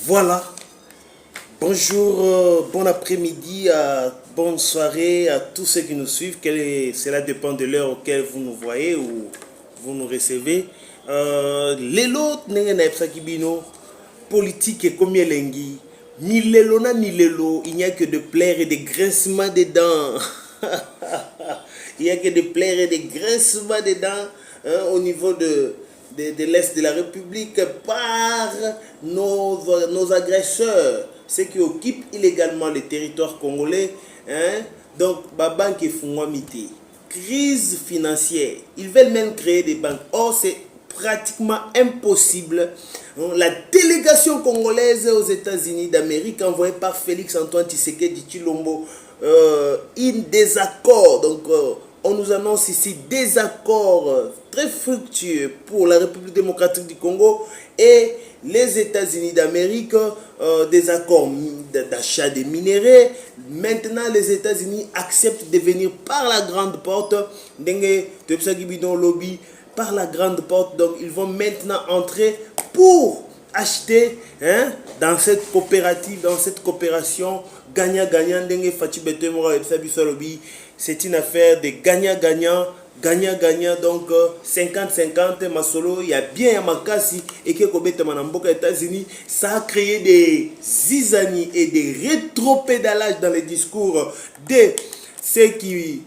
Voilà. Bonjour, bon après-midi, bonne soirée à tous ceux qui nous suivent. Cela dépend de l'heure auquel vous nous voyez ou vous nous recevez. Lelo nenge na epsaki bino politique et comme elengi. Ni lelo na ni lelo, il n'y a que de plaire et de grincements des dents. Il n'y a que de plaire et de grincements des dents au niveau de l'Est de la République par nos agresseurs, ceux qui occupent illégalement le territoire congolais. Donc, Babank et Fungwamiti, crise financière, ils veulent même créer des banques. Or, c'est pratiquement impossible. La délégation congolaise aux États-Unis d'Amérique, envoyée par Félix Antoine Tshisekedi Tshilombo, in désaccord. Donc, on nous annonce ici des accords très fructueux pour la République démocratique du Congo et les États-Unis d'Amérique, des accords d'achat des minéraux. Maintenant, les États-Unis acceptent de venir par la grande porte, lobby, par la grande porte. Donc, ils vont maintenant entrer pour acheter dans cette coopérative, dans cette coopération gagnant-gagnant. C'est une affaire de gagnant-gagnant, gagnant-gagnant, donc 50-50, Masolo, il y a bien Yamakasi et que Kobeta Manamboka États-Unis, ça a créé des zizanies et des rétropédalages dans les discours de ceux qui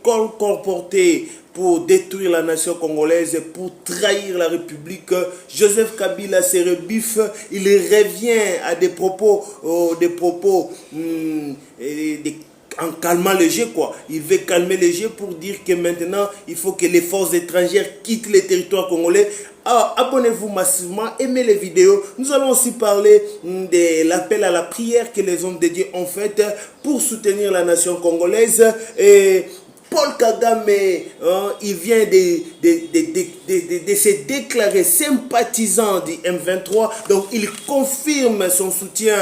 colportaient pour détruire la nation congolaise, pour trahir la République. Joseph Kabila se rebiffe, il revient à des propos en calmant le jeu, quoi. Il veut calmer le jeu pour dire que maintenant, il faut que les forces étrangères quittent les territoires congolais. Alors, abonnez-vous massivement, aimez les vidéos. Nous allons aussi parler de l'appel à la prière que les hommes de Dieu ont fait pour soutenir la nation congolaise. Et Paul Kagame, il vient de se déclarer sympathisant du M23. Donc, il confirme son soutien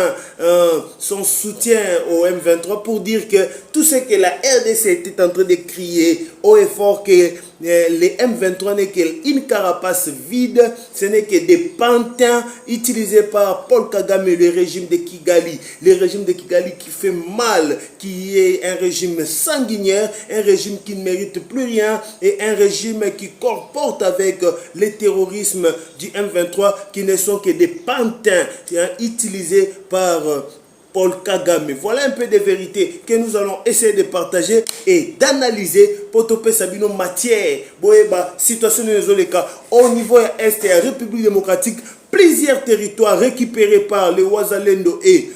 au M23 pour dire que tout ce que la RDC était en train de crier haut et fort, que les M23 n'est qu'une carapace vide, ce n'est que des pantins utilisés par Paul Kagame, le régime de Kigali. Le régime de Kigali qui fait mal, qui est un régime sanguinaire, un régime qui ne mérite plus rien et un régime qui comporte avec le terrorisme du M23 qui ne sont que des pantins utilisés par Paul Kagame. Voilà un peu de vérité que nous allons essayer de partager et d'analyser pour topper Sabino matière. Boeba, situation de cas au niveau est de la République démocratique, plusieurs territoires récupérés par les Ouazalendo et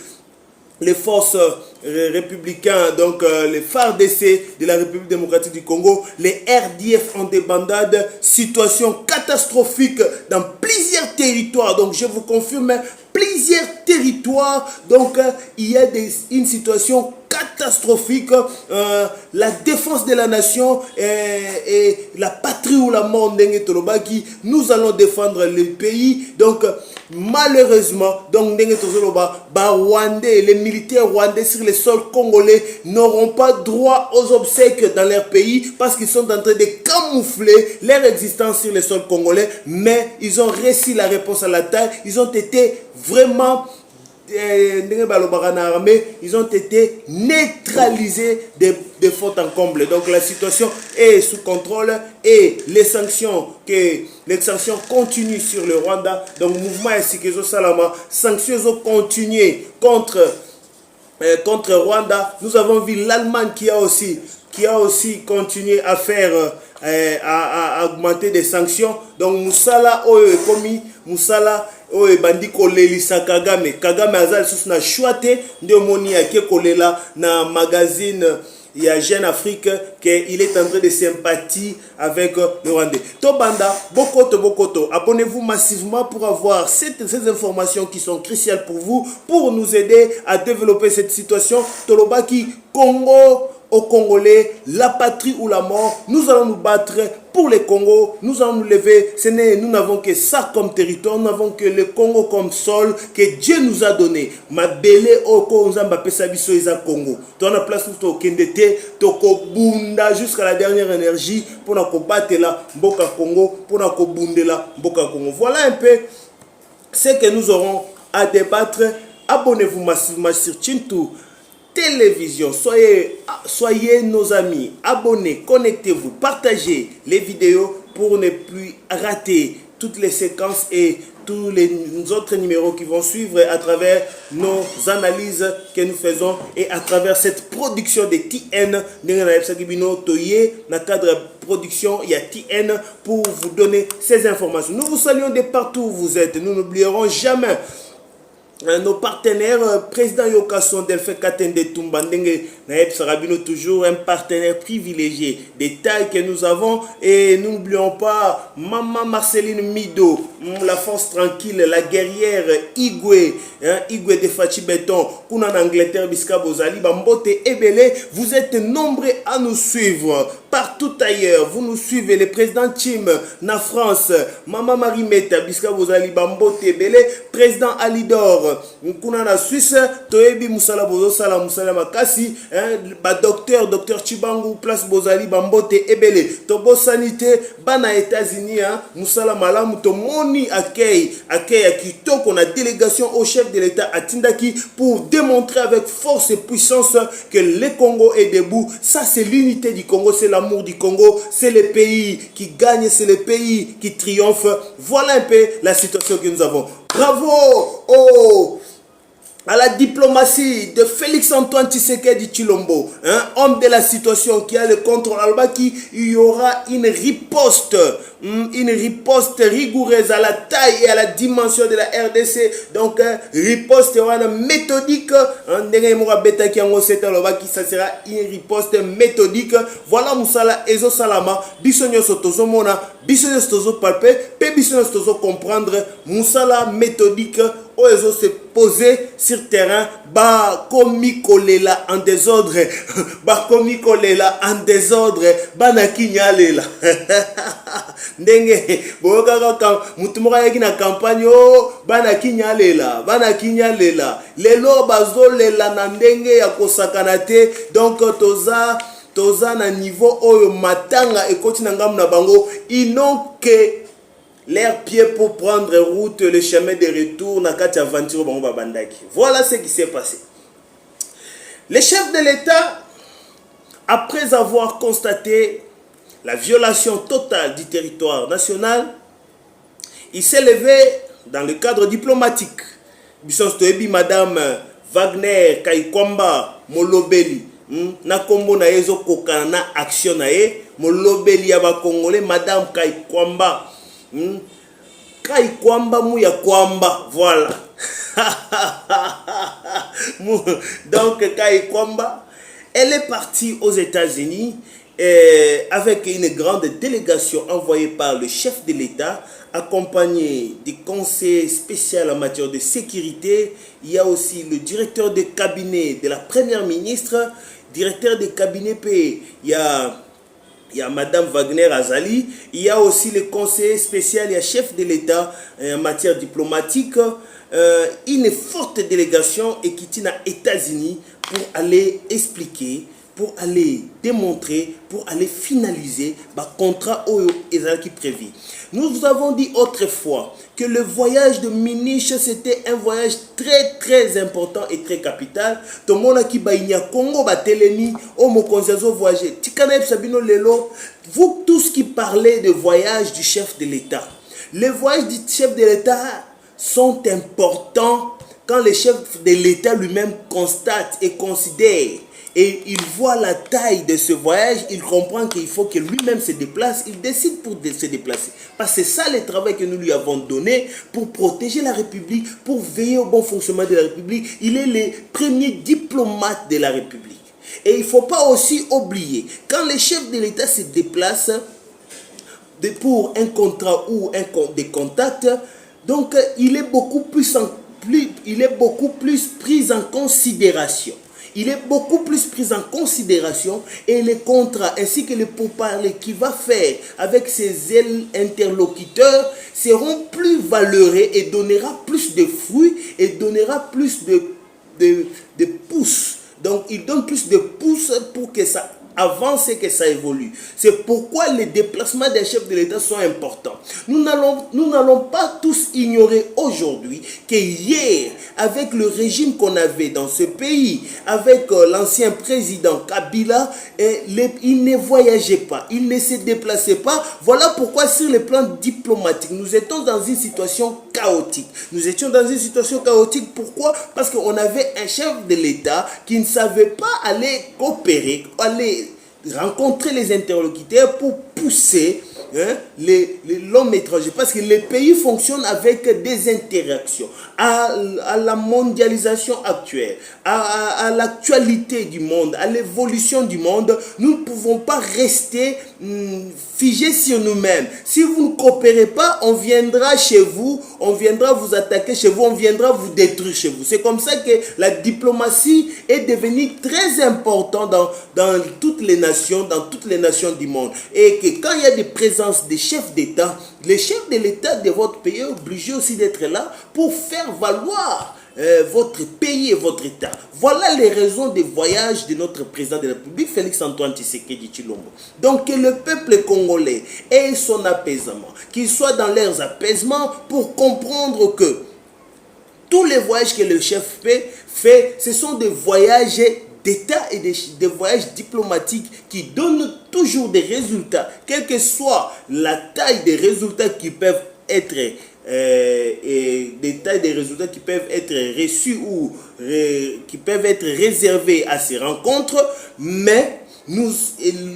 les forces républicains, donc les FARDC de la République démocratique du Congo, les RDF en débandade, situation catastrophique dans plusieurs territoires. Donc je vous confirme, plusieurs territoires, donc il y a une situation catastrophique. La défense de la nation et la patrie ou la mort, nous allons défendre le pays. Donc malheureusement, donc les militaires rwandais sur le sol congolais n'auront pas droit aux obsèques dans leur pays parce qu'ils sont en train de camoufler leur existence sur le sol congolais, mais ils ont réussi la réponse à la taille. Ils ont été vraiment ils ont été neutralisés de faute en comble. Donc la situation est sous contrôle et les sanctions continuent sur le Rwanda. Donc mouvement Esikezo Salama, sanctions continuent contre Rwanda. Nous avons vu l'Allemagne qui a aussi continué à faire à augmenter des sanctions. Donc Moussala oyo ekomi Moussala oyo bandi kolelisa Kagame azali sous na chouate nde moni yake kolela na magazine il y a Jeune Afrique qu'il est en train de sympathie avec le Rwandais. Tobanda, Bokoto, abonnez-vous massivement pour avoir ces informations qui sont cruciales pour vous, pour nous aider à développer cette situation. Tolobaki, Congo, aux Congolais, la patrie ou la mort, nous allons nous battre pour le Congo, nous allons nous lever. Nous n'avons que ça comme territoire, nous n'avons que le Congo comme sol que Dieu nous a donné. Mabele oko nzamba pesa biso eza Congo. Dans la place où kendete toko bunda jusqu'à la dernière énergie pour na combattre la mboka Congo, pour na kobundela mboka Congo. Voilà un peu ce que nous aurons à débattre. Abonnez-vous massivement sur Chintu Télévision. Soyez nos amis. Abonnez, connectez-vous, partagez les vidéos pour ne plus rater toutes les séquences et tous les autres numéros qui vont suivre à travers nos analyses que nous faisons et à travers cette production de TN. Na cadre production, il y a TN pour vous donner ces informations. Nous vous saluons de partout où vous êtes. Nous n'oublierons jamais nos partenaires, président Yokason Delphin Katende Tumbandenge, Naeb Sarabino, toujours un partenaire privilégié des tailles que nous avons. Et nous n'oublions pas Maman Marceline Mido, la force tranquille, la guerrière Igwe, Igwe de Fachi Béton, Kuna en Angleterre, Biska Bozali, Bambote Ebele. Vous êtes nombreux à nous suivre partout ailleurs. Vous nous suivez, le président Tim, na France, Maman Marimeta, Biska Bozali, Bambote Ebele, président Alidor, Kuna na Suisse, Toebi Musala Bozo Sala Musala Makasi, docteur Chibangu, place Bozali, Bambote Ebele, Tobo Sanité, Bana États-Unis, Musala Malamu, Tomoni accueil à Kitoko, on a délégation au chef de l'État à Tindaki pour démontrer avec force et puissance que le Congo est debout. Ça, c'est l'unité du Congo, c'est l'amour du Congo, c'est le pays qui gagne, c'est le pays qui triomphe. Voilà un peu la situation que nous avons. Bravo à la diplomatie de Félix-Antoine Tshisekedi Tshilombo, homme de la situation qui a le contrôle Albaki. Il y aura une riposte rigoureuse à la taille et à la dimension de la RDC. Donc, riposte méthodique. Ça sera une riposte méthodique. Voilà Moussala Ezo Salama. Bisonyo Sotozo Mona, Bisonyo Sotozo Palpe, Pe Bisonyo Sotozo comprendre. Moussala méthodique. Oezo se poser sur terrain, ba komi kolela en désordre, ba komi kolela en désordre, ba na kinyalela. Ndenge boyoka ka mutumoka yaki na campagne o ba na kinyalela, lelo bazolela na ndenge ya kosakana te. Donc toza na niveau oyo matanga ekoti na ngamu na bango, ils n'ont que leurs pieds pour prendre route, le chemin de retour, Nakati Aventure Bandaki. Voilà ce qui s'est passé. Le chef de l'État, après avoir constaté la violation totale du territoire national, il s'est levé dans le cadre diplomatique. Madame Wagner Kaikwamba Molobeli, Nakombo na ezo kokana action na e, Molobeli ya ba Congolais, Madame Kaikwamba. Kaikwamba Mouya Kwamba, voilà. Donc Kaikwamba, elle est partie aux États-Unis avec une grande délégation envoyée par le chef de l'État, accompagné du conseil spécial en matière de sécurité. Il y a aussi le directeur de cabinet de la première ministre, directeur de cabinet P. Il y a Madame Wagner Azali, il y a aussi le conseiller spécial, il y a chef de l'État en matière diplomatique, une forte délégation et qui tient aux États-Unis pour aller expliquer, pour aller démontrer, pour aller finaliser le contrat qui prévu. Nous vous avons dit autrefois que le voyage de Miniche, c'était un voyage très très important et très capital. Tout le monde qui va Congo, Batelemi, Omokonzazo voyager. Tikanaïb Sabino Lelo, vous tous qui parlez de voyage du chef de l'État, les voyages du chef de l'État sont importants quand le chef de l'État lui-même constate et considère. Et il voit la taille de ce voyage, il comprend qu'il faut que lui-même se déplace, il décide pour se déplacer. Parce que c'est ça le travail que nous lui avons donné pour protéger la République, pour veiller au bon fonctionnement de la République. Il est le premier diplomate de la République. Et il ne faut pas aussi oublier, quand le chef de l'État se déplace pour un contrat ou des contacts, donc il est beaucoup plus pris en considération. Il est beaucoup plus pris en considération et les contrats ainsi que les pourparlers qu'il va faire avec ses interlocuteurs seront plus valeureux et donnera plus de fruits et donnera plus de pouces. Donc il donne plus de pouces pour que ça avance et que ça évolue. C'est pourquoi les déplacements des chefs de l'État sont importants. Nous n'allons pas tous ignorer aujourd'hui que hier, avec le régime qu'on avait dans ce pays, avec l'ancien président Kabila, il ne voyageait pas, il ne se déplaçait pas. Voilà pourquoi sur le plan diplomatique, nous étions dans une situation chaotique. Nous étions dans une situation chaotique, pourquoi? Parce qu'on avait un chef de l'État qui ne savait pas aller coopérer, aller rencontrer les interlocuteurs pour pousser l'homme étranger, parce que les pays fonctionnent avec des interactions à la mondialisation actuelle, à l'actualité du monde, à l'évolution du monde. Nous ne pouvons pas rester figés sur nous-mêmes. Si vous ne coopérez pas, on viendra chez vous, on viendra vous attaquer chez vous, on viendra vous détruire chez vous. C'est comme ça que la diplomatie est devenue très importante dans toutes les nations du monde, et que quand il y a des présences des chefs d'État, les chefs de l'État de votre pays sont obligés aussi d'être là pour faire valoir votre pays et votre État. Voilà les raisons des voyages de notre président de la République, Félix-Antoine Tshisekedi Tshilombo. Donc que le peuple congolais ait son apaisement, qu'il soit dans leurs apaisements, pour comprendre que tous les voyages que le chef fait, ce sont des voyages d'État et des voyages diplomatiques qui donnent toujours des résultats, quelle que soit la taille des résultats qui peuvent être reçus ou qui peuvent être réservés à ces rencontres. Mais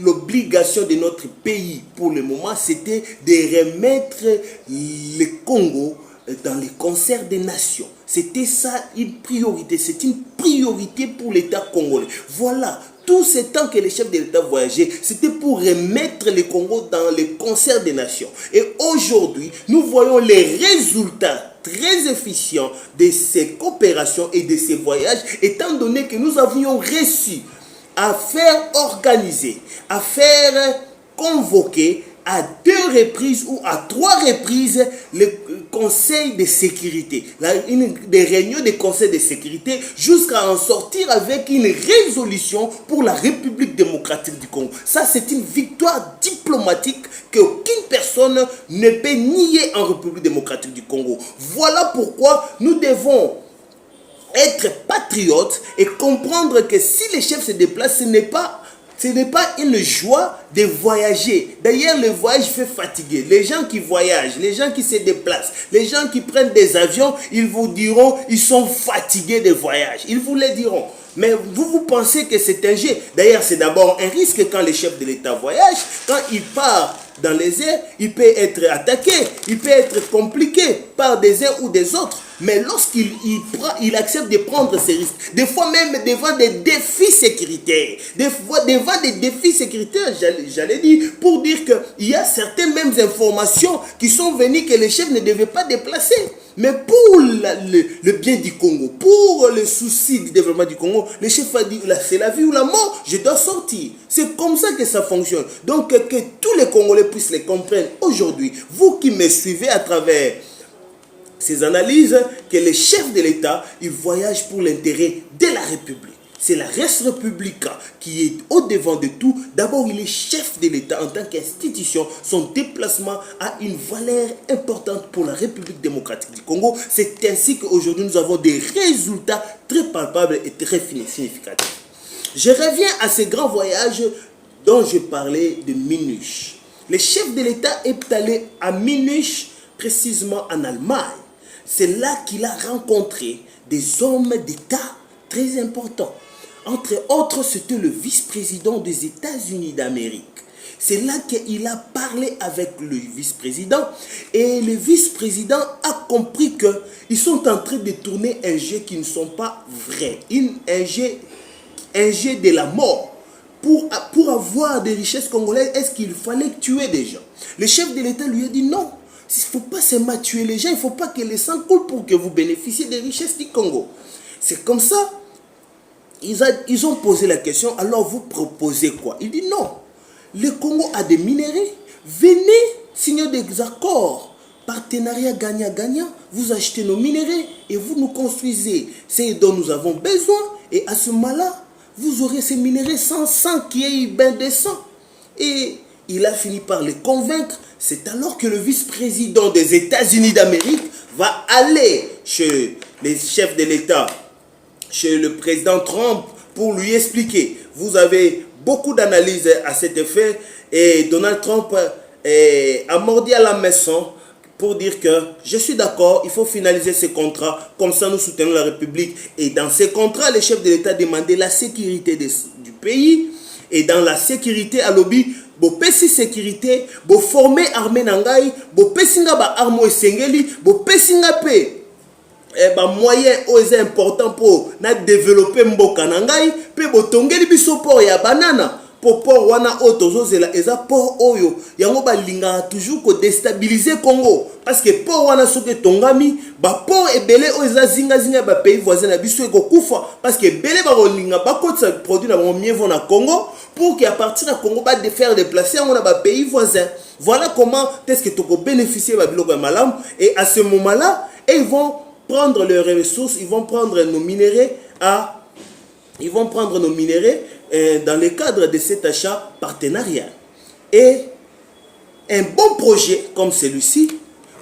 l'obligation de notre pays pour le moment, c'était de remettre le Congo dans les concerts des nations. C'était ça une priorité, c'est une priorité pour l'État congolais. Voilà, tout ce temps que les chefs de l'État voyageaient, c'était pour remettre le Congo dans les concerts des nations. Et aujourd'hui, nous voyons les résultats très efficients de ces coopérations et de ces voyages, étant donné que nous avions réussi à faire organiser, à faire convoquer à 2 reprises ou à 3 reprises le Conseil de sécurité, des réunions des conseils de sécurité, jusqu'à en sortir avec une résolution pour la République démocratique du Congo. Ça, c'est une victoire diplomatique qu'aucune personne ne peut nier en République démocratique du Congo. Voilà pourquoi nous devons être patriotes et comprendre que si les chefs se déplacent, ce n'est pas une joie de voyager. D'ailleurs, le voyage fait fatiguer. Les gens qui voyagent, les gens qui se déplacent, les gens qui prennent des avions, ils vous diront, ils sont fatigués de voyage. Ils vous le diront. Mais vous pensez que c'est un jeu. D'ailleurs, c'est d'abord un risque quand les chefs de l'État voyagent. Quand il part dans les airs, il peut être attaqué, il peut être compliqué par des uns ou des autres. Mais lorsqu'il accepte de prendre ces risques, des fois même devant des défis sécuritaires, j'allais dire, pour dire qu'il y a certaines mêmes informations qui sont venues que les chefs ne devaient pas déplacer. Mais pour le bien du Congo, pour le souci du développement du Congo, le chef a dit, c'est la vie ou la mort, je dois sortir. C'est comme ça que ça fonctionne. Donc que tous les Congolais puissent les comprendre aujourd'hui. Vous qui me suivez à travers ces analyses, que les chefs de l'État, ils voyagent pour l'intérêt de la République. C'est la res publica qui est au-devant de tout. D'abord, il est chef de l'État en tant qu'institution. Son déplacement a une valeur importante pour la République démocratique du Congo. C'est ainsi qu'aujourd'hui, nous avons des résultats très palpables et très significatifs. Je reviens à ce grand voyage dont je parlais de Munich. Le chef de l'État est allé à Munich, précisément en Allemagne. C'est là qu'il a rencontré des hommes d'État très importants. Entre autres, c'était le vice-président des États-Unis d'Amérique. C'est là qu'il a parlé avec le vice-président et le vice-président a compris qu'ils sont en train de tourner un jeu qui ne sont pas vrais. Un jeu de la mort. Pour avoir des richesses congolaises, est-ce qu'il fallait tuer des gens? Le chef de l'État lui a dit non. Il ne faut pas seulement tuer les gens, il ne faut pas que les sang coulent pour que vous bénéficiez des richesses du Congo. C'est comme ça. Ils ont posé la question, alors vous proposez quoi? Il dit non. Le Congo a des minéraux. Venez signer des accords. Partenariat gagnant-gagnant. Vous achetez nos minéraux et vous nous construisez ce dont nous avons besoin. Et à ce moment-là, vous aurez ces minéraux sans qu'il y ait eu bain de sang. Et il a fini par les convaincre. C'est alors que le vice-président des États-Unis d'Amérique va aller chez les chefs de l'État, chez le président Trump, pour lui expliquer. Vous avez beaucoup d'analyses à cet effet et Donald Trump a mordu à la maison pour dire que je suis d'accord, il faut finaliser ces contrats, comme ça nous soutenons la République. Et dans ces contrats, les chefs de l'État demandaient la sécurité du pays. Et dans la sécurité, à lobby, bo pesi sécurité, bo former armée nangai, bo pesinga ba armo esengeli, bo pesinga pe moyen est important pour développer mboka nangai, pe bo tongeli biso port ya banana. Pour port wana otozo zela eza port oyo yango ba linga toujours ko déstabiliser Congo parce que port wana soke tongami ba port ebele o eza zinga ba pays voisins na biso eko kufa parce que belé ba linga ba kotsa produit na mieux vont na Congo pour qu'à partir de Congo ba de faire déplacer on a ba pays voisins. Voilà comment est-ce que tu peux bénéficier ba biloko malam et à ce moment-là ils vont prendre leurs ressources, ils vont prendre nos minéraux dans le cadre de cet achat partenariat. Et un bon projet comme celui-ci,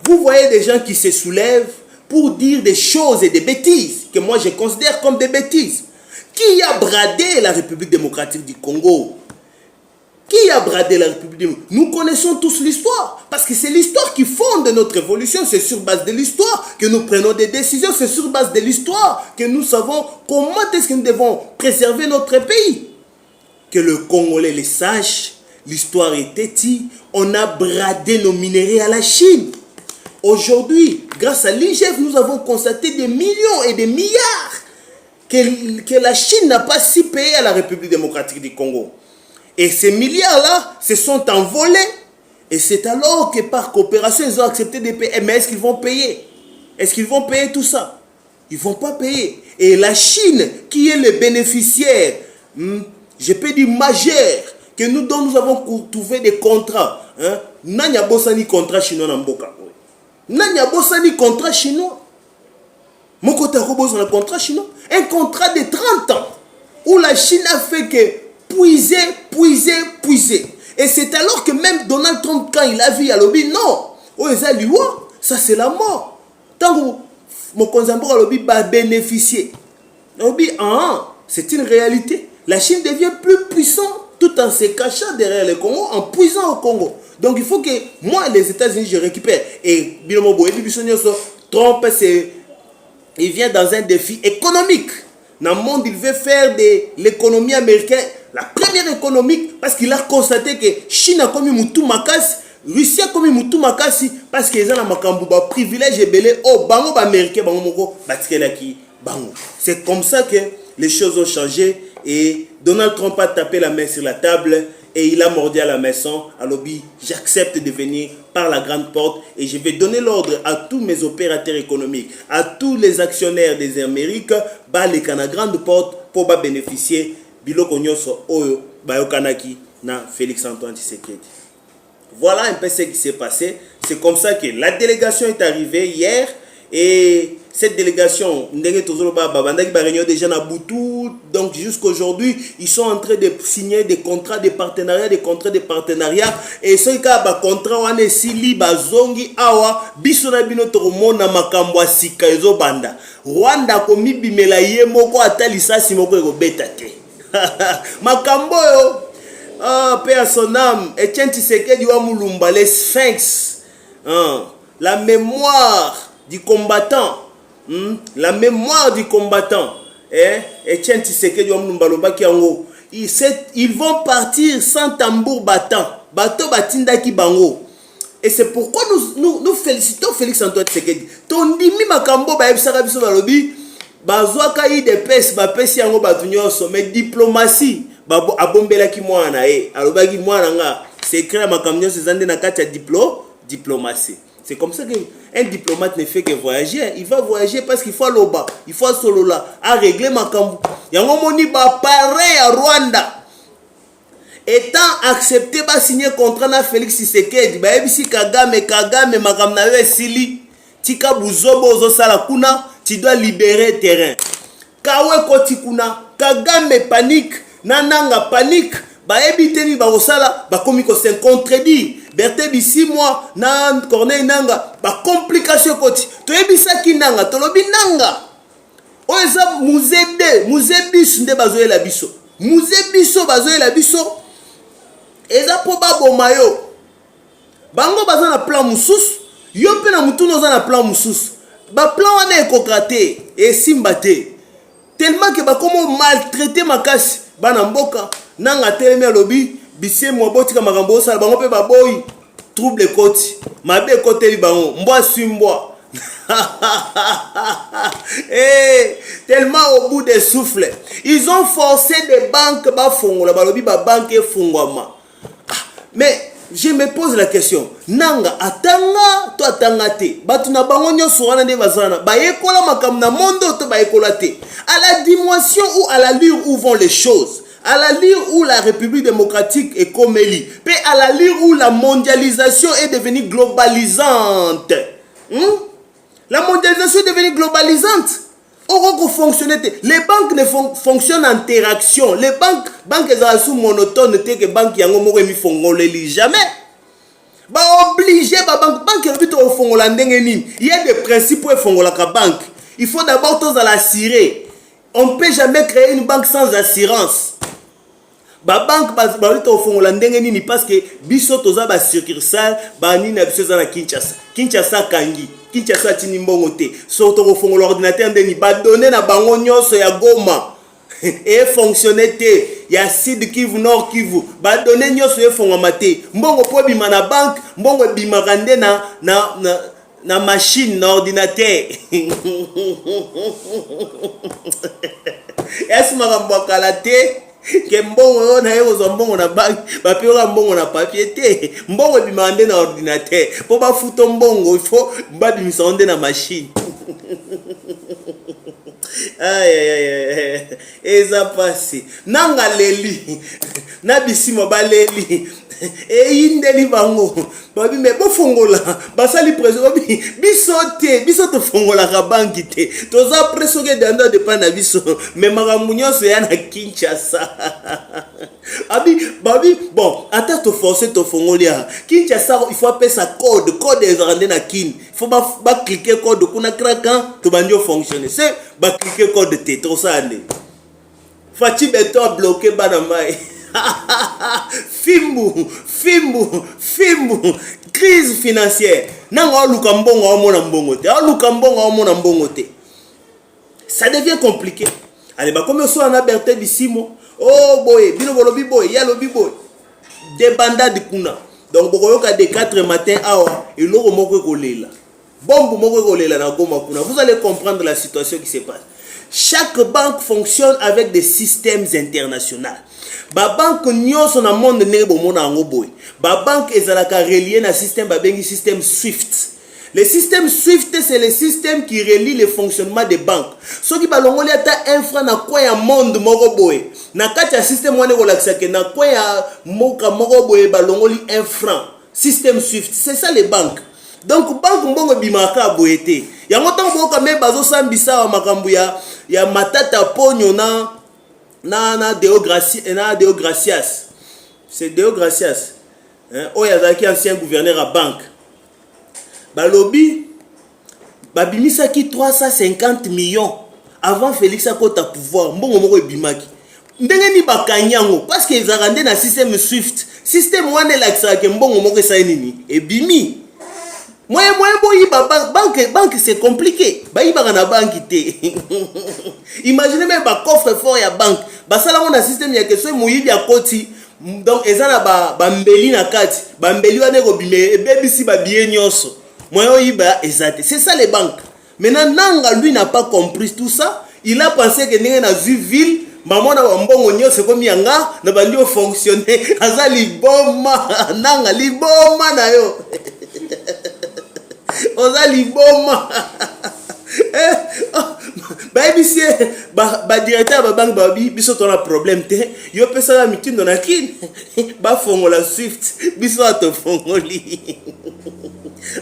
vous voyez des gens qui se soulèvent pour dire des choses et des bêtises que moi je considère comme des bêtises. Qui a bradé la République démocratique du Congo? Qui a bradé la République démocratique? Nous connaissons tous l'histoire, parce que c'est l'histoire qui fonde notre évolution, c'est sur base de l'histoire que nous prenons des décisions, c'est sur base de l'histoire que nous savons comment est-ce que nous devons préserver notre pays. Que le Congolais le sache, l'histoire est têtue, on a bradé nos minéraux à la Chine. Aujourd'hui, grâce à l'IGF, nous avons constaté des millions et des milliards que la Chine n'a pas si payé à la République démocratique du Congo. Et ces milliards-là se sont envolés. Et c'est alors que par coopération, ils ont accepté de payer. Mais est-ce qu'ils vont payer? Est-ce qu'ils vont payer tout ça? Ils ne vont pas payer. Et la Chine, qui est le bénéficiaire, je peux dire majeur, dont nous avons trouvé des contrats. Nanya bossani contrat chinois na mboka. Nanya bossani contrat chinois. Mon côté a un contrat chinois. Un contrat de 30 ans. Où la Chine a fait que puiser. Et c'est alors que même Donald Trump, quand il a vu à lobby, non, ça c'est la mort. Tant que mon consambo à lobby va bénéficier. Lobby, c'est une réalité. La Chine devient plus puissante tout en se cachant derrière le Congo, en puisant au Congo. Donc il faut que moi, les États-Unis, je récupère. Et Trump, il vient dans un défi économique. Dans le monde, il veut faire de l'économie américaine la première économie parce qu'il a constaté que Chine a commis Moutou Makasi, Russie a commis Moutou Makasi parce qu'ils ont un privilège et belé au bango américain, c'est comme ça que les choses ont changé et Donald Trump a tapé la main sur la table et il a mordu à la maison. À lobby, j'accepte de venir par la grande porte et je vais donner l'ordre à tous mes opérateurs économiques, à tous les actionnaires des Amériques, les la grande porte pour bénéficier biloko nyonso oyo bayokanaki na Félix Antoine Tshisekedi. Voilà un peu ce qui s'est passé. C'est comme ça que la délégation est arrivée hier et cette délégation déjà na Boutou, donc jusqu'aujourd'hui ils sont en train de signer des contrats de partenariat, et ce cas ba contrat wane sili bazongi awa biso na bino tokomona makambo asika ezo banda Rwanda komi bimela ye moko atalisa si moko ekobeta te makambo yo paix à son âme. Etienne Tshisekedi wa Mulumba, les sphinx, la mémoire du combattant, Etienne Tshisekedi wa Mulumba lobaki yango, ils vont partir sans tambour battant, bateau batinda ki bango. Et c'est pourquoi nous félicitons Félix Antoine Tshisekedi. Ton dimi makambo ba ebisaka biso balobi bazwaka yi de pes ba pesi yango batu nyonso, mais diplomatie babo abombela ki mwana alobaki mwana nga c'est créer makambo nyonso zande na kati ya diplomatie. C'est comme ça qu'un diplomate ne fait que voyager. Il va voyager parce qu'il faut loba, il faut solo là à régler makambo. Yango moni ba pareil à Rwanda. Étant accepté ba signer contrat na Félix Tshisekedi, ba ebisi Kagame makambo na yo esili. Tika buzobo ozo sala kuna, tu dois libérer terrain. Kawe koti kuna, Kagame panique, Nananga panique, Baebiteni Barosala, Bakomi ko se contredit. Berthe Bisimwa, na Corneille Nanga, complication koti. Toyebisa ki nanga, tolobi nanga. Oeza Muzebis nde bazoye la biso. Muzebiso bazoye la biso. Eza po babomayo. Bango baza na plan mususu. Yo pe na mutuno za na plan mususu. Ba plan wana ekokrate et simbate. Tellement que ba komo maltraiter makasi bana mboka nanga telemi alobi bisie mwabotika makambo sala bango pe baboyi trouble koti mabe koteli bango mbwa simbwa. Eh, tellement au bout des souffles ils ont forcé des banques ba fongola balobi ba banque fungwama. Mais je me pose la question, nanga atanga to atanga te batu na bango nyonso wana nde bazana ba yekola makam na mondo to ba yekola te à la dimension ou à l'allure où vont les choses, à l'allure où la République démocratique est comme elle est, puis à l'allure où la mondialisation est devenue globalisante. La mondialisation est devenue globalisante. Les banques ne fonctionnent en interaction. Les banques sont monotones, que banque yango moko mi fongoleli jamais. Ba obligé ba banque le au fongola ndenge nini. Il y a des principes pour fongola ka banque. Il faut d'abord tous à l'assurer. On ne peut jamais créer une banque sans assurance. Ba banque ba au fongola ndenge nini parce que biso toza ba succursale ba nini na biso za na Kinshasa. Kinshasa kangi. Kinshasa tini mbongo te. Surtout au fond l'ordinateur ndeni ba donner na bango nyonso ya Goma. Et fonctionner te. Ya Sud Kivu Nord Kivu. Ba donner nyonso e fongwa te. Mbongo po bima na banque, mbongo bima rande na machine na ordinateur. Est-ce makambo kala te? Que mbongo na yo mbongo na banque ba pera mbongo na papier te mbongo bimande na ordinateur po ba futo mbongo il faut ba bimisa onde na machine. Aïe eza passé nanga leli na bisimo ba leli e indeli bango babi me bo fongola basali preso biso to fongola ka banki te toza preso ke danda de pana biso me makambo nyonso ya na Kinshasa. Babi bon ata to forcer to fongolia Kinshasa il faut appeler ça code ezarande na kin il faut ba cliquer code kuna kraka to bandio fonctionner c'est ba cliquer code te to ça ande Fati beto bloqué bana mai. Fimbu, crise financière. Nanga luka mbongo omona mbongo te. Luka mbongo omona mbongo te. Ça devient compliqué. Allez ba comme so na Berthe Bisimo. Oh boy, bino bolobi boy, ya lobi boy. Des bandades kuna. Donc bokoyoka de 4 matin awa, eloko moko kolela. Bombu moko kolela na Goma kuna. Vous allez comprendre la situation qui se passe. Chaque banque fonctionne avec des systèmes internationaux. Ba banque nyonso na monde ne bomona ngo boy. Ba banque ezalaka relié na système ba bengi système SWIFT. Le système SWIFT c'est le système qui relie le fonctionnement des banques. Soki balongoli ata infra na kwa ya monde moko boy. Na kati ya système wane ko lakisa ke na kwa ya moka moko boy balongoli infra. Système SWIFT, c'est ça les banques. Donc banque mbongo bimaka boyete. Yango tango boka me bazo sambisa wa makambu ya matata ponyo na Deo Gracias. C'est Deo Gracias. Oya zaki ancien gouverneur à banque. Balobi babimisa ki 350 millions avant Félix akota pouvoir. Mbongo moko ebimaki. Ndenge ni bakanyango parce que ezarande na système SWIFT. Système wane lakisa ke mbongo moko esa nini ebimi. Moi boyi banque c'est compliqué. Ba iba na banque té. Imaginez même ba coffre fort ya banque. Ba sala mon système ya question moyibi ya koti. Donc ezana ba mbeli na kati. Ba mbeli wane ko bime baby si ba bien nyonso. Moi iba ezate. C'est ça les banques. Maintenant Nanga lui n'a pas compris tout ça. Il a pensé que n'enge na ville maman na mbongo nyonso comme yanga na bandio fonctionner. Aza liboma Nanga liboma na yo. Oza liboma. Baby si ba directeur ba banque babi biso to na problème te yo pesa la mitindo na kin ba fongola SWIFT biso to fongoli.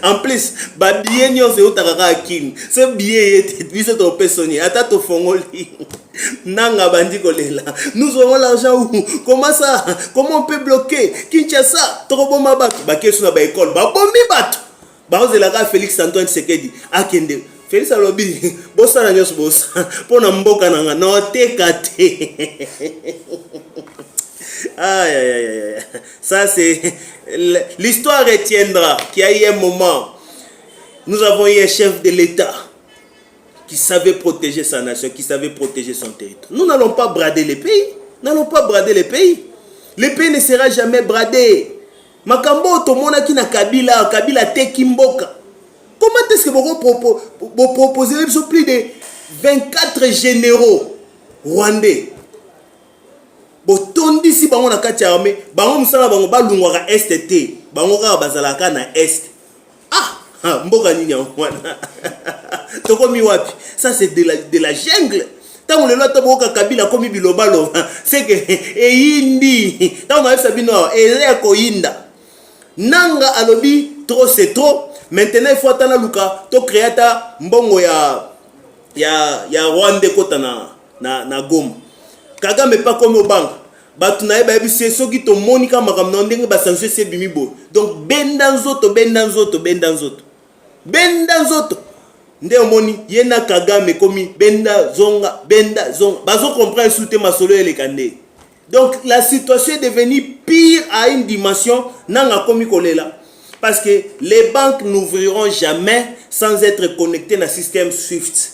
En plus, ba billet nyonso utaka akini. Ce billet est biso to pesoni, ata to fongoli. Nanga bandi kolela. Nous aurons l'argent où? Comment ça? Comment on peut bloquer? Kinshasa, trop mabak, ba kesu na ba école, ba bombi bato. Ba ozelaka Félix Antoine Sekedi akende. Félix alobi, bossa na nyos bossa. Pona mboka nanga no tekate. Aïe, aïe, aïe, aïe. Ça, c'est... L'histoire retiendra qu'il y a eu un moment, nous avons eu un chef de l'État qui savait protéger sa nation, qui savait protéger son territoire. Nous n'allons pas brader les pays. N'allons pas brader les pays. Le pays ne sera jamais bradé. Makambo Tomona qui na Kabila, Kabila Tekimboka. Comment est-ce que vous proposez plus de 24 généraux rwandais? Botondi si bango na kati ya armée, bango musala bango balungwaka STT, bango kaka bazalaka na est. Ah, mboka nini wana. Tokomi wapi? Ça c'est de la jungle. Tango lelo taboka Kabila komi bilobalo, c'est que eyindi. Tango na sabino ele ko yinda. Nanga alobi trop c'est trop. Maintenant il faut attendre luka to créata mbongo ya Rwanda kota na Goma. Kagame pas comme au banque. Batu na eba ebisi soki to monika makamna ndenge ba sanction se bimibo. Donc bendanzoto. Nde omoni yena Kagame komi benda zonga. Bazo comprendre soute masolo ele kande. Donc la situation est devenue pire à une dimension nanga komi kolela. Parce que les banques n'ouvriront jamais sans être connectées dans le système SWIFT.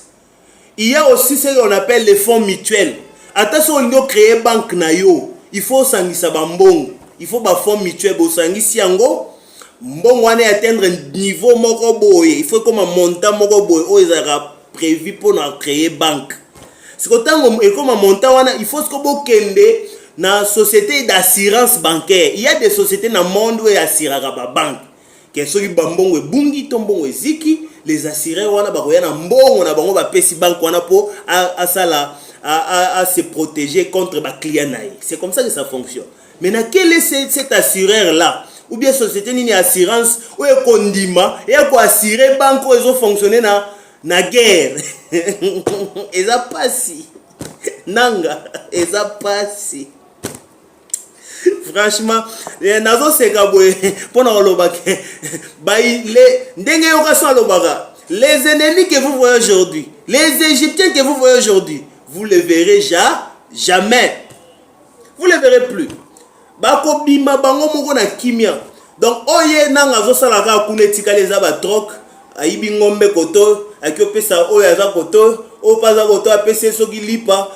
Il y a aussi ce qu'on appelle les fonds mutuels. Attention, on doit créer banque na yo. Il faut sangisa bambong. Il faut ba fonds mutuel bo sangisi yango. Mbong wane atteindre un niveau moko boye. Il faut comme un montant moko boye. O ezara prévu pour créer banque. C'est autant et comme un montant wana, il faut que bo kende na société d'assurance bancaire. Il y a des sociétés dans le monde où assurera ba banque. Que soki bambongo bungi tombongo ziki, les assureurs wana ba koya na mbongo na bango ba pesi banque wana po à se protéger contre les clients. C'est comme ça que ça fonctionne. Maintenant, quel est cet assureur-là? Ou bien société ni assurance ou est condiment et à assurer banque où ils ont fonctionné na guerre. Et ça passe. Nanga, et ça passe. Franchement, nazo sekaboye pona olobake. Les ennemis que vous voyez aujourd'hui, les Égyptiens que vous voyez aujourd'hui, vous ne le verrez jamais. Vous ne le verrez plus. Bako bima bango moko na kimia. Donc oye nanga zo salaka kunetika les abatrok, aibi ngombe koto, akiopesa oya za koto, o paza koto apese soki lipa,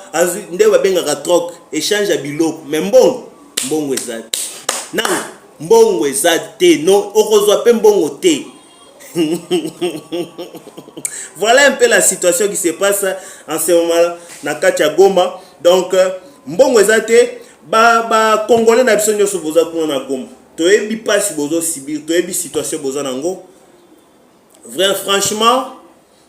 nde babenga ka trok, échange ya biloko. Mais mbongo ezate. Nanga mbongo ezate no, okozwa pe mbongo te. Voilà un peu la situation qui se passe en ce moment na kati ya Goma. Donc mbongo ezate ba congolais na biso nyoso boza kuna na Goma. Toyebi pasi bozo sibir, toyebi situation boza nango. Vrai franchement,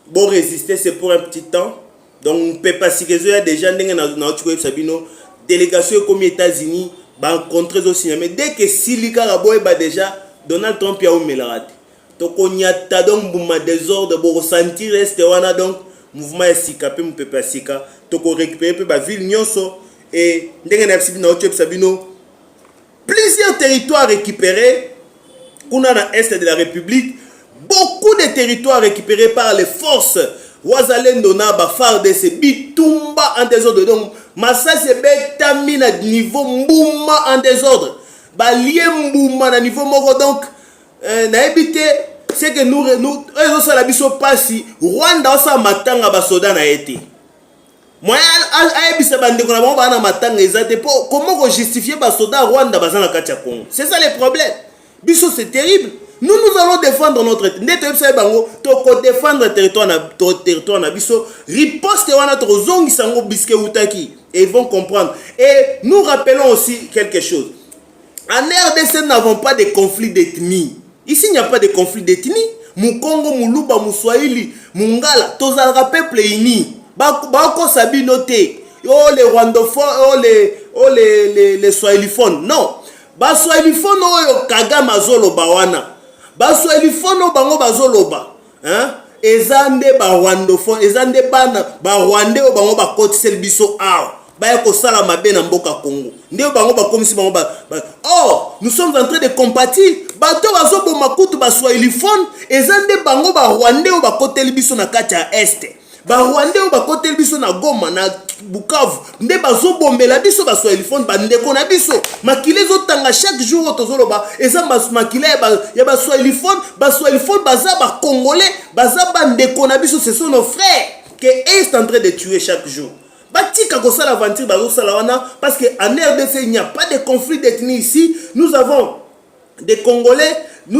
bon résister c'est pour un petit temps. Donc on peut pas si que il y a déjà ndenge na otiko sabino délégation comme États-Unis ba rencontrer aussi mais dès que Silika la boy ba déjà Donald Trump ya omelarate. Tokonyata donc bouma désordre bo ressentir reste wana donc mouvement esika pe mpepe asika toko récupérer pe ba ville nyonso et ndenge na bisibino otyo sabino plusieurs territoires récupérés kuna na est de la République, beaucoup de territoires récupérés par les forces Wazalendo na ba FARDC bitumba en désordre. Donc massa se betami na niveau mbuma en désordre ba lié mbuma na niveau moko. Donc na évité c'est que nous ça la biso pasi Rwanda osa matanga ba soda na été moi aebisa bande kona ba na matanga ezate pour comment justifier ba soda Rwanda bazana katia Congo. C'est ça le problème. Biso c'est terrible. Nous allons défendre notre territoire. Toko défendre le territoire na biso. Riposte wana to zongi sango biske utaki et ils vont comprendre. Et nous rappelons aussi quelque chose. En RDC nous n'avons pas de conflit d'ethnie. Ici, il n'y a pas de conflit d'ethnie. Mukongo, Muluba, Muswahili, Mungala, Tozalra peuple uni. Bako sabinote. Oh les rwandophones, les swahiliphones. Non. Ba swahiliphones, oh Kagame Azolo Bawana. baswahiliphone o bango bazoloba hein ezande ba rwandophone ezande bana ba rwandais o bango bakotiseli biso awa baya kosala mabe na mboka Congo nde bango bakomisi bango oh nous sommes en train de compatir bato bazoboma kutu baswahiliphone ezande bango ba rwandais o bakoteli biso na kati ya este ba rwandais o bakoteli biso na Goma na Bukavu nde bazobombela biso baswahiliphone bandeko na biso makile ezotanga chaque jour tozoloba eza makile ya baswahiliphone baza ba congolais baza bandeko na biso ce sont nos frères que est en train de tuer chaque jour. Batika kosala aventure bazosala wana parce que en RDC il n'y a pas de conflit d'ethnie ici. Nous avons des Congolais du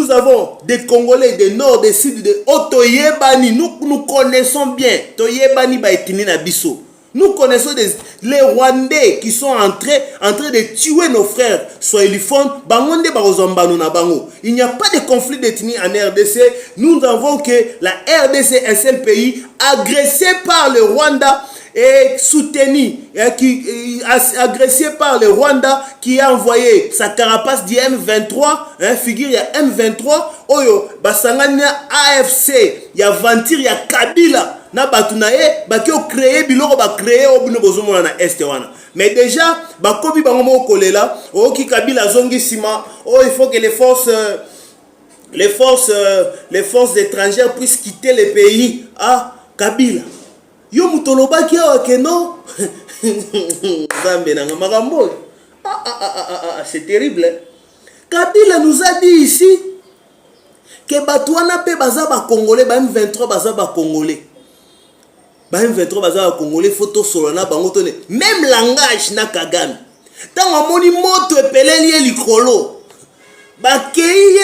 nord, du sud, de Otoyebani. Nous connaissons bien Toyebani ba ethnie na biso. Nous connaissons les Rwandais qui sont en train de tuer nos frères swahiliphones. Bangonde barozambano na bango. Il n'y a pas de conflit d'ethnie en RDC. Nous avons que la RDC est un seul pays agressé par le Rwanda et soutenu, agressé par le Rwanda qui a envoyé sa carapace du M23, figure il y a M23, oyo, basangania AFC, il y a Ventir, il y a Kabila, na batunaye, baki o créé, biloko ba créé, obuno bozomona na este wana. Mais déjà, bakobi bangomo kolela, o ki Kabila zongi sima, oh il faut que les forces étrangères puissent quitter le pays à Kabila. Yo mutoloba ki awa ke non Zambe nanga makambo. C'est terrible. Kabila nous a dit ici que batouana pe baza ba congolais ba M23 baza ba congolais. Ba M23 baza ba congolais photo solana bango tone même langage na Kagame. Tango moni moto epeleli likolo. Ba kei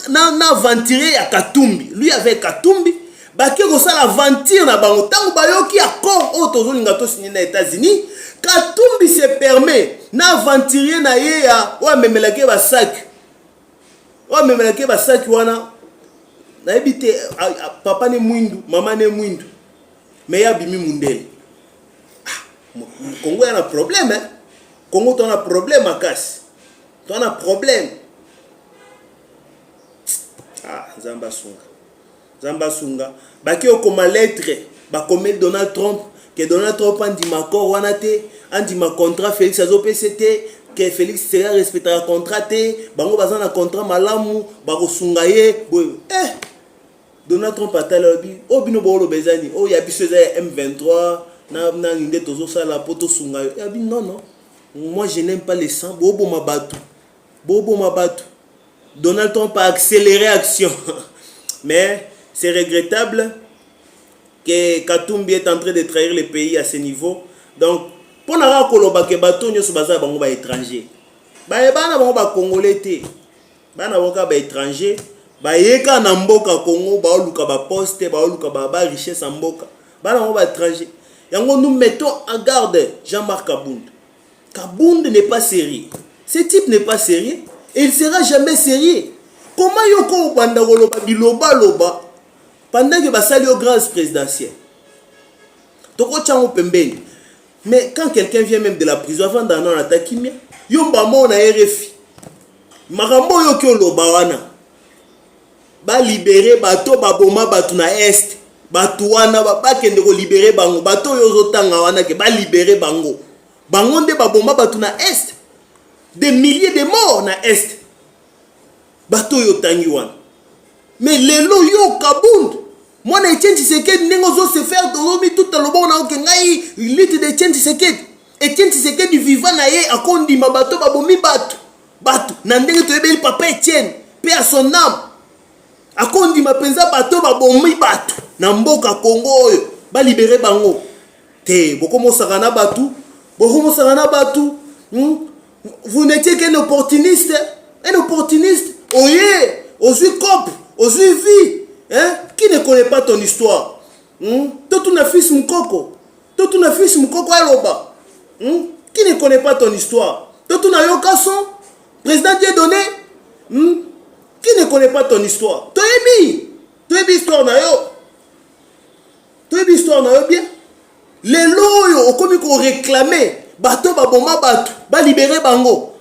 na Ventir ya Katumbi. Lui avec Katumbi baki kosala aventure na bango tango bayoki accord o tozolinga to signer na États-Unis. Katumbi se permet na aventurier na ye ya wa memelake ba sac wana na ebite papa ne mwindu mama ne mwindu mais ya bimi mundele. Congo a un problème hein. Congo a un problème à casse. Tu as un problème. Zamba Sunga baki okoma lettre bakome Donald Trump que Donald Trump andima ko wana te andima contrat Félix azopesete que Félix sera respectera contrat te bango bazana contrat malamu bakosunga ye boy Donald Trump atala bi obino bolo bezani o ya biso za M23 na nginde tozo sala poto sunga ya bi non moi je n'aime pas les sang bobo mabatu Donald Trump a accéléré action mais c'est regrettable que Katumbi est en train de trahir le pays à ce niveau. Donc, pour nous dire que bato nyoso baza bango ba étranger. Ba bana bango ba congolais te. Bana boka ba étranger, ba yeka na mboka Congo ba luka ba poste, ba luka ba richesse en mboka. Bana bango ba étranger. Yango nous mettons en garde Jean-Marc Kabound. Kabound n'est pas sérieux. Ce type n'est pas sérieux et il sera jamais sérieux. Comment yoko banda goloba biloba loba pendant que basali au grâce présidentielle. Toko tchango pembeni. Mais quand quelqu'un vient même de la prison avant d'en attaquer, yomba mo na RFI. Makambo yoko loba wana. Ba libérer bato baboma batu na est. Batu wana ba kende ko libérer bango. Bato yozo tanga wana ke ba libérer bango. Bango nde baboma batu na est. Des milliers de morts na est. Bato yo tangi wana. Mais lelo yo Kabound. Moi na Etienne Tshisekedi nengo zo se faire dolomi tout le bon na okengai lite de Etienne Tshisekedi. Etienne Tshisekedi vivant na ye akondi mabato babomi batu na ndenge to yebeli papa Etienne paix à son âme. Akondi mapenza bato babomi batu na mboka Congo oyo ba libérer bango. Te bokomo sakana batu. Vous n'étiez qu'un opportuniste, Oye, osui cop, osui vie, hein? Qui ne connaît pas ton histoire? Toi tu n'as fils mukoko aloba. Qui ne connaît pas ton histoire? Toi tu n'as yoka son président Dieudonné. Qui ne connaît pas ton histoire? Toi ebi histoire na yo bien. Les loyo okomi ko réclamer bato baboma bato ba libérer bango.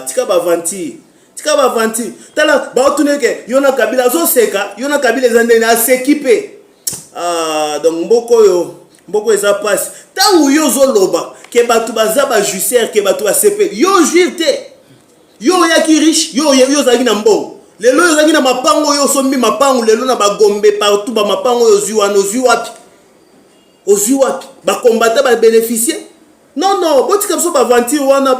Tika ba Ventir. tika ba aventure tala ba otune ke yona kabila zo seka yona kabila zande na s'équiper donc mboko eza passe tangu yo zo loba ke batu baza ba justice ke batu ba CP yo juité yo yaki riche yo zaki na mbongo lelo yo zaki na mapango yo sombi mapango lelo na bagombe partout ba mapango yo zui wapi ba combattre ba bénéficier non botika biso ba aventure wana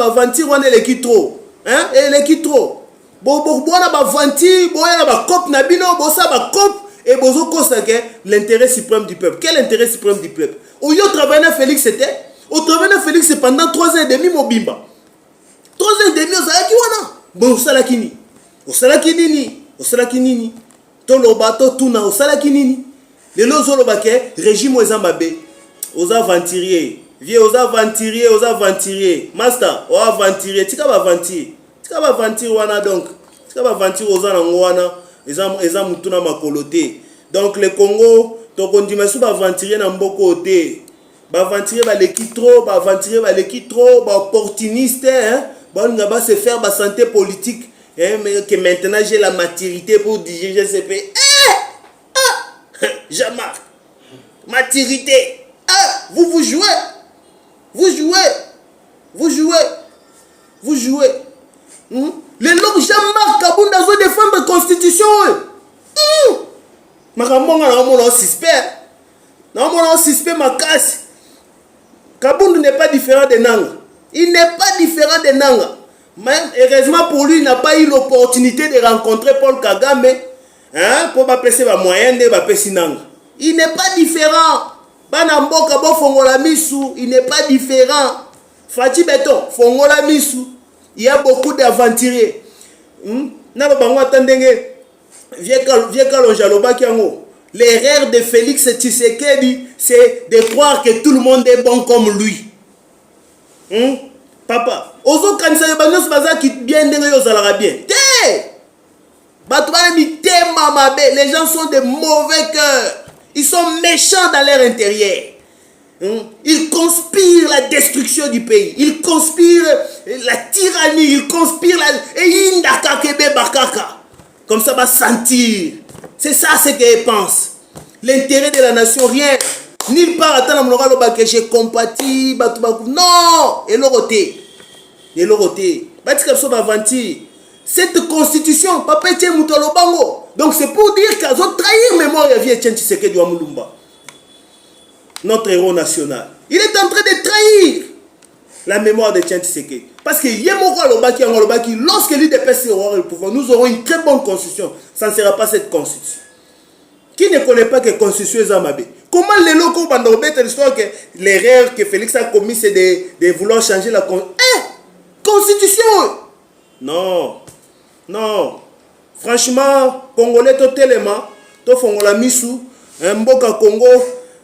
eleki trop hein eleki trop bona ba aventure boya na ba cop na bino bosa ba cop et bozo kosa ke l'intérêt suprême du peuple. Quel intérêt suprême du peuple? Au lieu de travailler à Félix c'était au travail à Félix pendant 3 ans et demi mobimba 3 ans et demi ozalaki wana bon osalaki nini to loba to tuna osalaki nini lelo ozoloba ke régime eza mabe aux aventuriers vieux aux aventuriers master aux aventuriers tika ba aventure wana donc tika ba aventure oza nango wana eza mutuna makolote donc le Congo to kondima su ba aventurier na mboko te ba aventurier ba leki trop ba opportuniste hein ba se faire ba santé politique mais que maintenant j'ai la maturité pour diriger ce pays. Jean-Marc, maturité. Vous jouez. Les longs Jean-Marc Kabunda veut défendre la constitution. Makamanga na mon suspect ma casse. Kabunda n'est pas différent de Nanga. Il n'est pas différent de Nanga. Même, heureusement pour lui, il n'a pas eu l'opportunité de rencontrer Paul Kagame hein, pour passer les moyens de passer Nanga. Il n'est pas différent. Banamboka bo fongola misu, il n'est pas différent. Fati Beton, fongola misu. Il y a beaucoup d'aventuriers. Na bango atandenge vieux Kalonjaloba kiango. L'erreur de Félix Tshisekedi, c'est de croire que tout le monde est bon comme lui. Papa, ozo kanisa yo banyo baza ki bien ndenge yo zalaka bien. Les gens sont de mauvais cœurs. Ils sont méchants dans leur intérieur. Ils conspirent la destruction du pays. Ils conspirent la tyrannie. Ils conspirent comme ça va sentir. C'est ça ce qu'ils pensent. L'intérêt de la nation, rien. Nulle part, attends, que j'ai compati. Non! Et l'oroté. Cette constitution, papa Etienne Moutolo Bango. Donc c'est pour dire qu'ils ont trahi mémoire de vie Etienne Tshisekedi Wamulumba. Notre héros national. Il est en train de trahir la mémoire de Etienne Tshisekedi. Parce que lorsque l'UDPS aura le pouvoir, nous aurons une très bonne constitution. Ça ne sera pas cette constitution. Qui ne connaît pas que la constitution est Amabé? Comment les locaux bandent l'histoire que l'erreur que Félix a commis c'est de vouloir changer la constitution? Non. Franchement, Congolais, to tellement, to fongola misu, mboka Congo,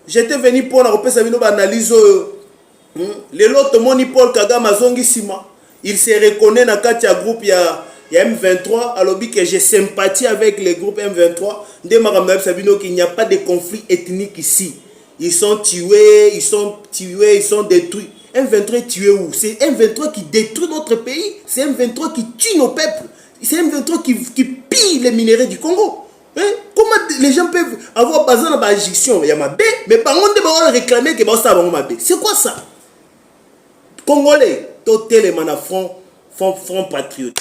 j'étais venu pour la repère une analyse. Les lots moni Paul Kagame azongi sima, il se reconnaît dans le groupe il y a M23, alors que j'ai sympathie avec les groupes M23. Il n'y a pas de conflit ethnique ici. Ils sont tués, ils sont détruits. M23 est tué où? C'est M23 qui détruit notre pays. C'est M23 qui tue nos peuples. C'est M23 qui pille les minéraux du Congo. Hein? Comment les gens peuvent avoir besoin de l'injection? Il y a ma baie, mais par contre, ils vont réclamer que ça va ma baie. C'est quoi ça? Congolais, totalement à front patriote.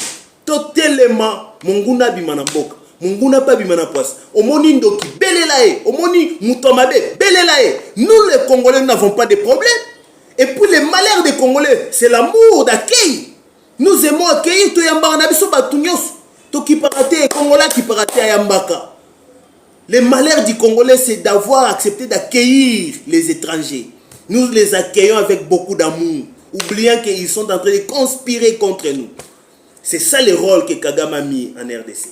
Totalement, monguna bimana mboka. Monguna pas bimana poisse. Omoni ndoki, belelae. Omoni mutomabe, belelae. Nous les Congolais n'avons pas de problème. Et puis les malheurs des Congolais, c'est l'amour d'accueil. Nous aimons accueillir tout yamba na biso batunyos. To ki parate Congolais qui parate ayambaka. Les malheurs du Congolais, c'est d'avoir accepté d'accueillir les étrangers. Nous les accueillons avec beaucoup d'amour, oubliant qu'ils sont en train de conspirer contre nous. C'est ça le rôle que Kagame a mis en RDC.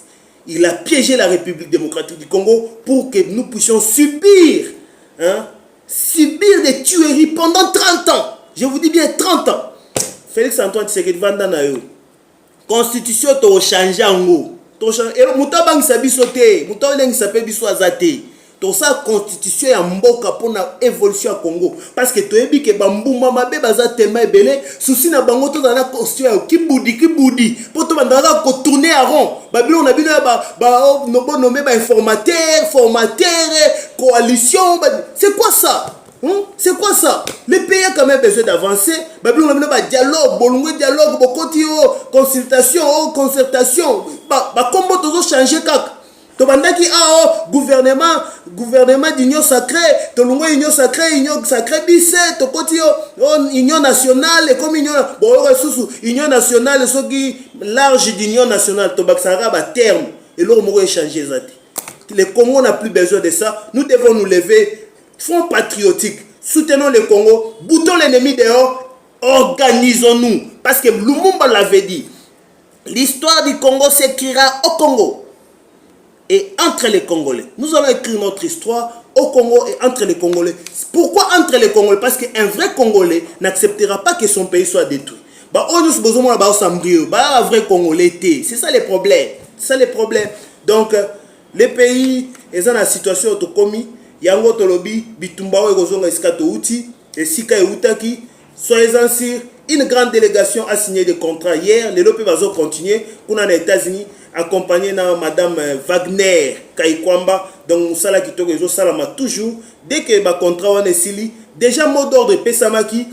Il a piégé la République démocratique du Congo pour que nous puissions subir des tueries pendant 30 ans. Je vous dis bien 30 ans. Félix Antoine Tshisekedi Vanda na yo. Constitution to changer en haut. Et le moutabang sabi sauté, moutabang sabi biso azate. tout ça constitution ya mboka pour na évolution à Congo parce que toyebi ke bambuma mabe baza tellement belé souci na bango to na constitution ki boudi pour to bandaka ko tourner à rond babilo on a bino ba no bon nommé ba formateur coalition c'est quoi ça? C'est quoi ça? Le pays a quand même besoin d'avancer. Babylon on a besoin de dialogue, bolongo dialogue, bokoti consultation, concertation. Comment tout changer kak? Tobandaki gouvernement d'union sacrée, tolongo union sacrée bise, tokoti union nationale comme union nationale soki large d'union nationale tobaksara ba terme et l'or moko échanger zati. Le Congo n'a plus besoin de ça. Nous devons nous lever. Fonds patriotique, soutenons le Congo, boutons l'ennemi dehors, organisons-nous. Parce que Lumumba l'avait dit, l'histoire du Congo s'écrira au Congo et entre les Congolais. Nous allons écrire notre histoire au Congo et entre les Congolais. Pourquoi entre les Congolais? Parce qu'un vrai Congolais n'acceptera pas que son pays soit détruit. Un vrai Congolais, c'est ça le problème. C'est ça le problème. Donc, les pays, ils ont la situation autocomie. Yango tolobi bitumba we kozonga iskato uti et sika utaki soyez-en sûrs une grande délégation a signé des contrats hier les lopé bazo continuer kuna na États-Unis accompagné na madame Wagner Kaikwamba donc sala kitoko ezo salama toujours dès que ba contrat wana sili déjà mot d'ordre pesamaki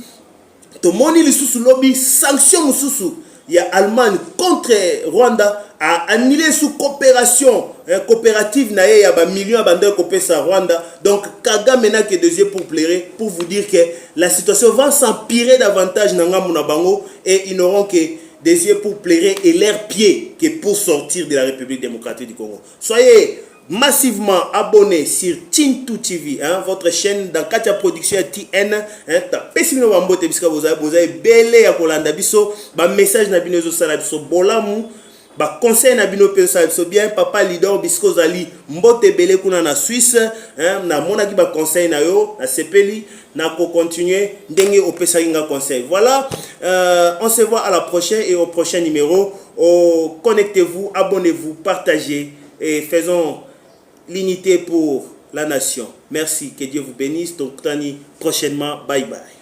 to moni lisusu lobby sanction mususu ya Allemagne contre Rwanda a annulé sous coopération coopérative na ya ba millions bandeur kopesa Rwanda. Donc Kagame n'a que des yeux pour pleurer pour vous dire que la situation va s'empirer davantage na ngamu na bango et ils n'auront que des yeux pour pleurer et leurs pieds que pour sortir de la République démocratique du Congo. Soyez massivement abonnés sur Tintu TV, votre chaîne dans Katia Production TN. Pessimino Wambote, puisque vous avez belé à Kolanda Biso, ba message na bino zo sala biso bolamu, ba conseil na bino pe sala biso bien, papa leader Bisco Zali, mbote belé kuna na Suisse, na monaki ba conseil na yo, na sepeli, na ko continuer, ndenge opesa inga conseil. Voilà, on se voit à la prochaine et au prochain numéro. Connectez-vous, abonnez-vous, partagez et faisons l'unité pour la nation. Merci, que Dieu vous bénisse. Donc, prochainement, bye bye.